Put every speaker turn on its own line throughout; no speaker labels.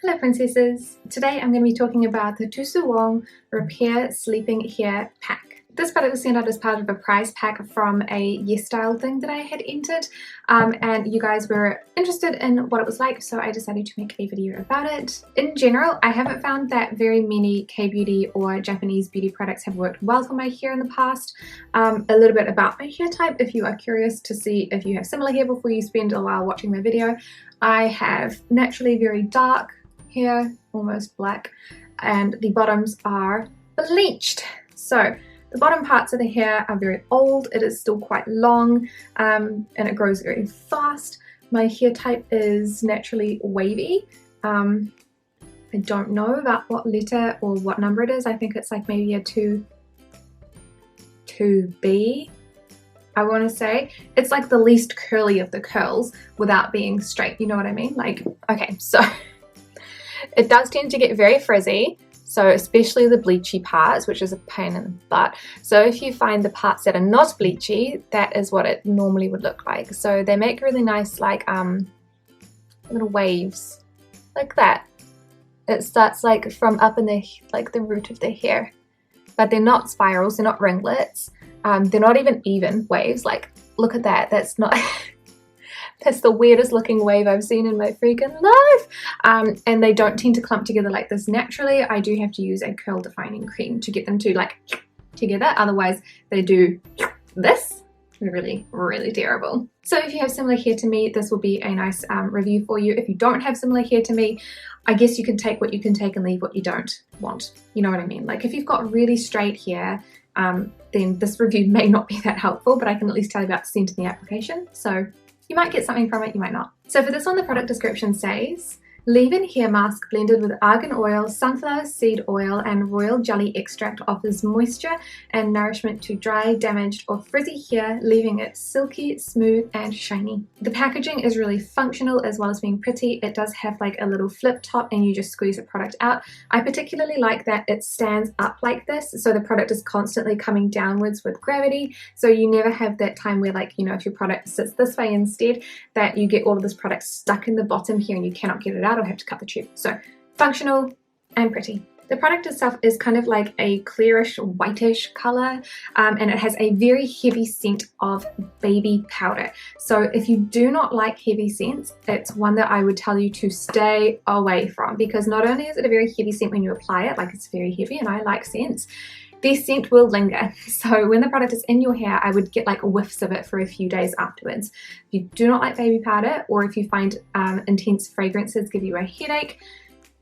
Hello princesses! Today I'm going to be talking about the Tosowoong Repair Sleeping Hair Pack. This product was sent out as part of a prize pack from a Yes Style thing that I had entered, and you guys were interested in what it was like, so I decided to make a video about it. In general, I haven't found that very many Kbeauty or Japanese beauty products have worked well for my hair in the past. A little bit about my hair type if you are curious to see if you have similar hair before you spend a while watching my video. I have naturally very dark hair, almost black, and the bottoms are bleached. So the bottom parts of the hair are very old, it is still quite long, and it grows very fast. My hair type is naturally wavy. I don't know about what letter or what number it is. I think it's like maybe a 2B. I want to say it's like the least curly of the curls without being straight, you know what I mean? Like, okay, so it does tend to get very frizzy, so especially the bleachy parts, which is a pain in the butt. So if you find the parts that are not bleachy, that is what it normally would look like. So they make really nice like little waves like that. It starts like from up in the like the root of the hair, but they're not spirals, they're not ringlets, they're not even waves. Like, look at that, that's not that's the weirdest looking wave I've seen in my freaking life. And they don't tend to clump together like this naturally. I do have to use a curl defining cream to get them to like together, otherwise they do this. Really, really terrible. So if you have similar hair to me, this will be a nice review for you. If you don't have similar hair to me, I guess you can take what you can take and leave what you don't want. You know what I mean? Like if you've got really straight hair, then this review may not be that helpful, but I can at least tell you about the scent in the application. So you might get something from it, you might not. So for this one, the product description says, leave-in hair mask blended with argan oil, sunflower seed oil, and royal jelly extract offers moisture and nourishment to dry, damaged, or frizzy hair, leaving it silky, smooth, and shiny. The packaging is really functional as well as being pretty. It does have like a little flip top and you just squeeze the product out. I particularly like that it stands up like this, so the product is constantly coming downwards with gravity, so you never have that time where, like, you know, if your product sits this way instead, that you get all of this product stuck in the bottom here and you cannot get it out or have to cut the tube. So functional and pretty. The product itself is kind of like a clearish whitish color, and it has a very heavy scent of baby powder. So if you do not like heavy scents, it's one that I would tell you to stay away from, because not only is it a very heavy scent when you apply it, like it's very heavy and I like scents, the scent will linger. So when the product is in your hair, I would get like whiffs of it for a few days afterwards. If you do not like baby powder, or if you find intense fragrances give you a headache,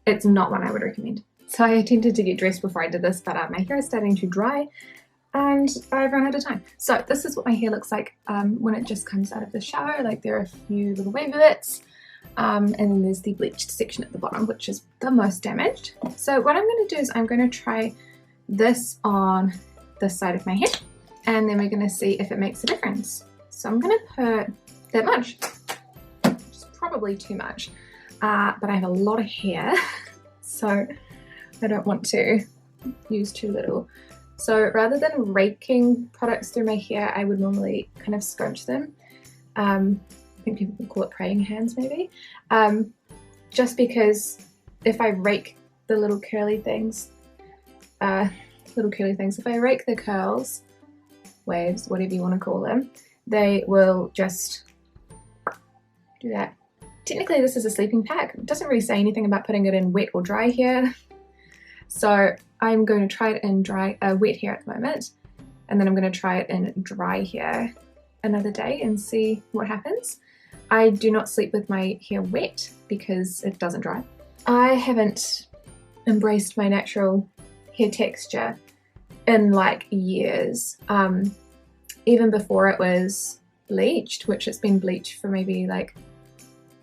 it's not one I would recommend. So I attempted to get dressed before I did this, but my hair is starting to dry and I've run out of time. So this is what my hair looks like when it just comes out of the shower. Like, there are a few little wavy bits, and then there's the bleached section at the bottom, which is the most damaged. So what I'm going to do is I'm going to try this on this side of my hair, and then we're going to see if it makes a difference. So I'm going to put that much, which is probably too much, but I have a lot of hair, so I don't want to use too little. So rather than raking products through my hair, I would normally kind of scrunch them. I think people would call it praying hands maybe, just because if I rake the little curly things, if I rake the curls, waves, whatever you want to call them, they will just do that. Technically this is a sleeping pack. It doesn't really say anything about putting it in wet or dry hair. So I'm going to try it in wet hair at the moment, and then I'm going to try it in dry hair another day and see what happens. I do not sleep with my hair wet because it doesn't dry. I haven't embraced my natural hair texture in like years, even before it was bleached, which it's been bleached for maybe like,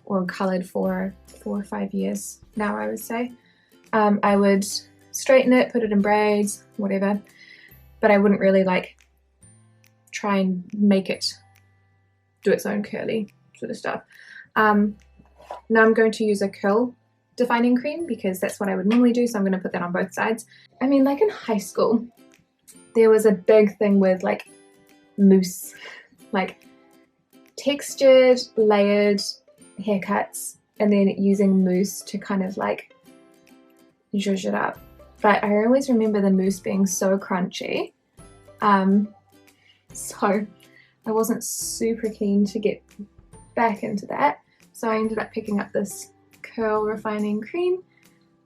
or colored for 4 or 5 years now, I would say. I would straighten it, put it in braids, whatever, but I wouldn't really like try and make it do its own curly sort of stuff. Now I'm going to use a curl defining cream because that's what I would normally do, so I'm going to put that on both sides. I mean, like in high school, there was a big thing with like loose, like textured, layered haircuts and then using mousse to kind of like zhuzh it up. But I always remember the mousse being so crunchy, so I wasn't super keen to get back into that. So I ended up picking up this curl refining cream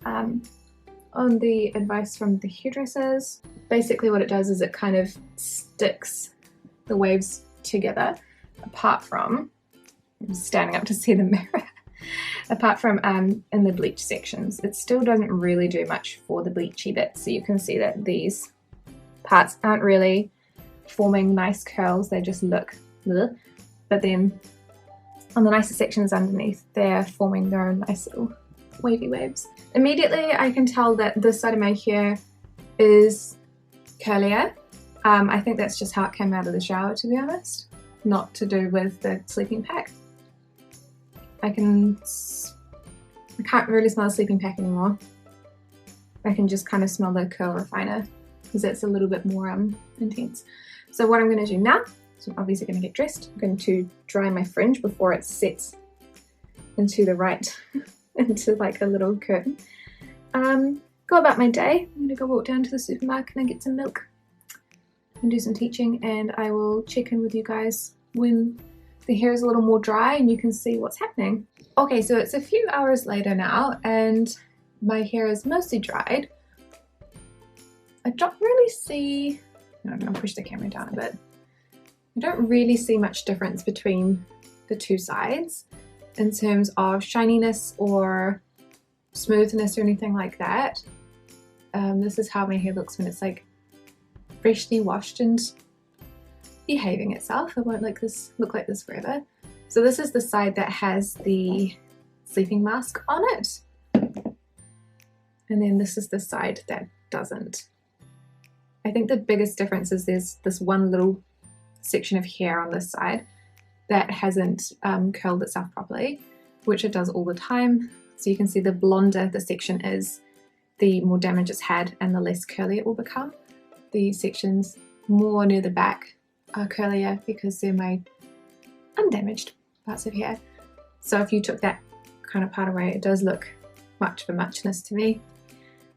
on the advice from the hairdressers. Basically what it does is it kind of sticks the waves together, apart from, I'm standing up to see the mirror, apart from in the bleach sections. It still doesn't really do much for the bleachy bits, so you can see that these parts aren't really forming nice curls, they just look bleh. But then on the nicer sections underneath, they're forming their own nice little wavy waves. Immediately I can tell that this side of my hair is curlier. I think that's just how it came out of the shower, to be honest, not to do with the sleeping pack. I can't really smell the sleeping pack anymore. I can just kind of smell the curl refiner because it's a little bit more intense. So what I'm going to do now is I'm obviously going to get dressed. I'm going to dry my fringe before it sets into the right, into like a little curtain. Go about my day. I'm going to go walk down to the supermarket and get some milk and do some teaching, and I will check in with you guys when the hair is a little more dry and you can see what's happening. Okay, so it's a few hours later now and my hair is mostly dried. I don't really see, I'm going to push the camera down a bit. I don't really see much difference between the two sides in terms of shininess or smoothness or anything like that. This is how my hair looks when it's like freshly washed and behaving itself. It won't look like this forever. So this is the side that has the sleeping mask on it, and then this is the side that doesn't. I think the biggest difference is there's this one little section of hair on this side that hasn't curled itself properly, which it does all the time. So you can see the blonder the section is, the more damage it's had and the less curly it will become. The sections more near the back are curlier because they're my undamaged parts of hair. So if you took that kind of part away, it does look much of a muchness to me.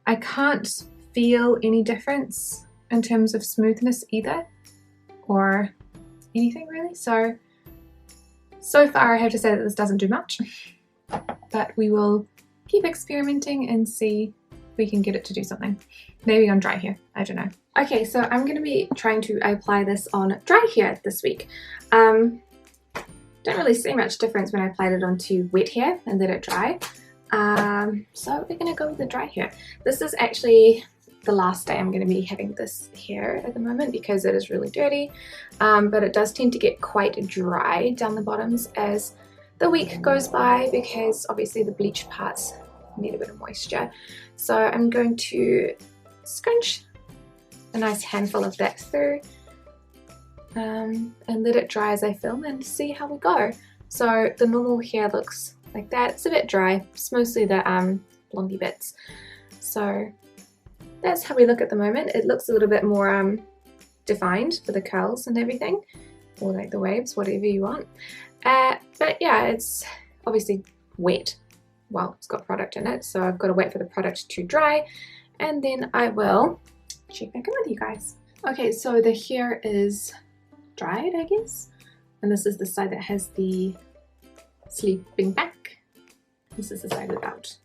I can't feel any difference in terms of smoothness either, or anything really. So far I have to say that this doesn't do much, but we will keep experimenting and see if we can get it to do something. Maybe on dry hair, I don't know. Okay, so I'm going to be trying to apply this on dry hair this week. Don't really see much difference when I applied it onto wet hair and let it dry. So we're going to go with the dry hair. This is actually the last day I'm going to be having this hair at the moment because it is really dirty, but it does tend to get quite dry down the bottoms as the week goes by because obviously the bleach parts need a bit of moisture. So I'm going to scrunch a nice handful of that through and let it dry as I film and see how we go. So the normal hair looks like that. It's a bit dry. It's mostly the blondie bits. So that's how we look at the moment. It looks a little bit more defined for the curls and everything, or like the waves, whatever you want. But yeah, it's obviously wet. Well, it's got product in it, so I've got to wait for the product to dry and then I will check back in with you guys. Okay, so the hair is dried, I guess, and this is the side that has the sleeping back. This is the side without.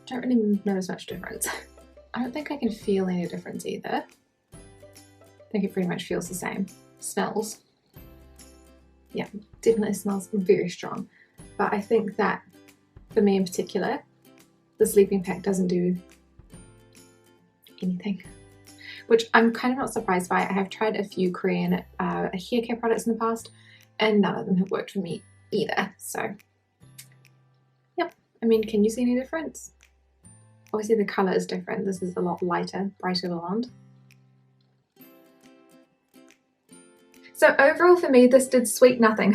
Don't really notice much difference. I don't think I can feel any difference either. I think it pretty much feels the same. Smells. Yeah, definitely smells very strong. But I think that, for me in particular, the sleeping pack doesn't do anything. Which I'm kind of not surprised by. I have tried a few Korean hair care products in the past and none of them have worked for me either. So, yep. I mean, can you see any difference? Obviously the colour is different. This is a lot lighter, brighter blonde. So overall for me, this did sweet nothing.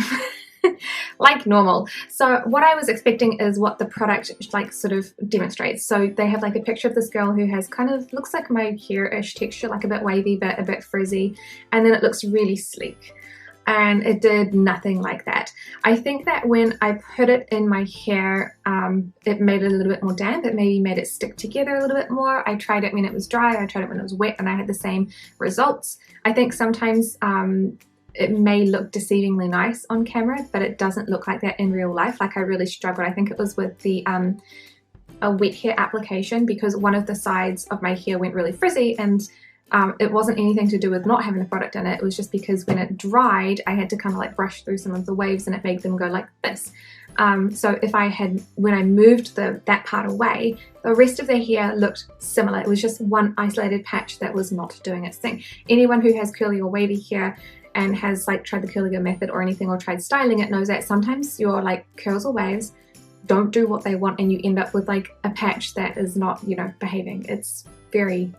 Like normal. So what I was expecting is what the product like sort of demonstrates. So they have like a picture of this girl who has kind of looks like my hair-ish texture, like a bit wavy but a bit frizzy, and then it looks really sleek. and it did nothing like that. I think that when I put it in my hair, it made it a little bit more damp. It maybe made it stick together a little bit more. I tried it when it was dry, I tried it when it was wet, and I had the same results. I think sometimes it may look deceivingly nice on camera, but it doesn't look like that in real life. Like, I really struggled. I think it was with the a wet hair application, because one of the sides of my hair went really frizzy, and it wasn't anything to do with not having the product in it. It was just because when it dried, I had to kind of like brush through some of the waves, and it made them go like this. So if I had, when I moved that part away, the rest of the hair looked similar. It was just one isolated patch that was not doing its thing. Anyone who has curly or wavy hair and has like tried the curlier method or anything, or tried styling it, knows that sometimes your like curls or waves don't do what they want, and you end up with like a patch that is not, you know, behaving. It's very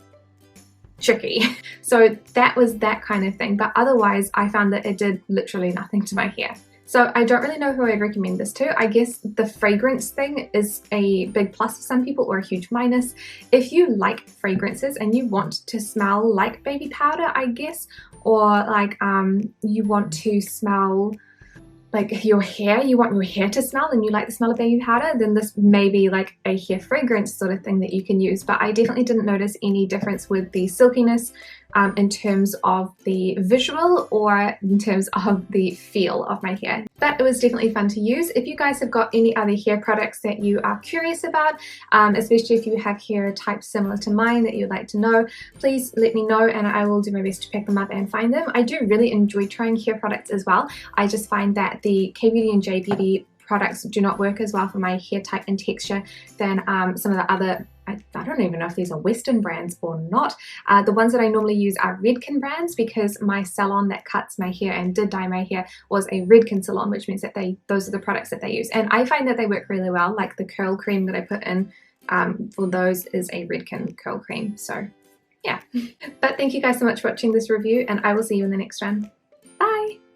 tricky. So that was that kind of thing, but otherwise I found that it did literally nothing to my hair. So I don't really know who I'd recommend this to. I guess the fragrance thing is a big plus for some people, or a huge minus. If you like fragrances and you want to smell like baby powder, I guess, or like you want to smell like your hair, you want your hair to smell and you like the smell of baby powder, then this may be like a hair fragrance sort of thing that you can use. But I definitely didn't notice any difference with the silkiness in terms of the visual or in terms of the feel of my hair. But it was definitely fun to use. If you guys have got any other hair products that you are curious about, especially if you have hair types similar to mine that you'd like to know, please let me know and I will do my best to pick them up and find them. I do really enjoy trying hair products as well. I just find that the Kbeauty and Kbeauty products do not work as well for my hair type and texture than some of the other, I don't even know if these are Western brands or not. The ones that I normally use are Redken brands, because my salon that cuts my hair and did dye my hair was a Redken salon, which means that those are the products that they use. And I find that they work really well. Like the curl cream that I put in for those is a Redken curl cream. So yeah. But thank you guys so much for watching this review, and I will see you in the next one. Bye!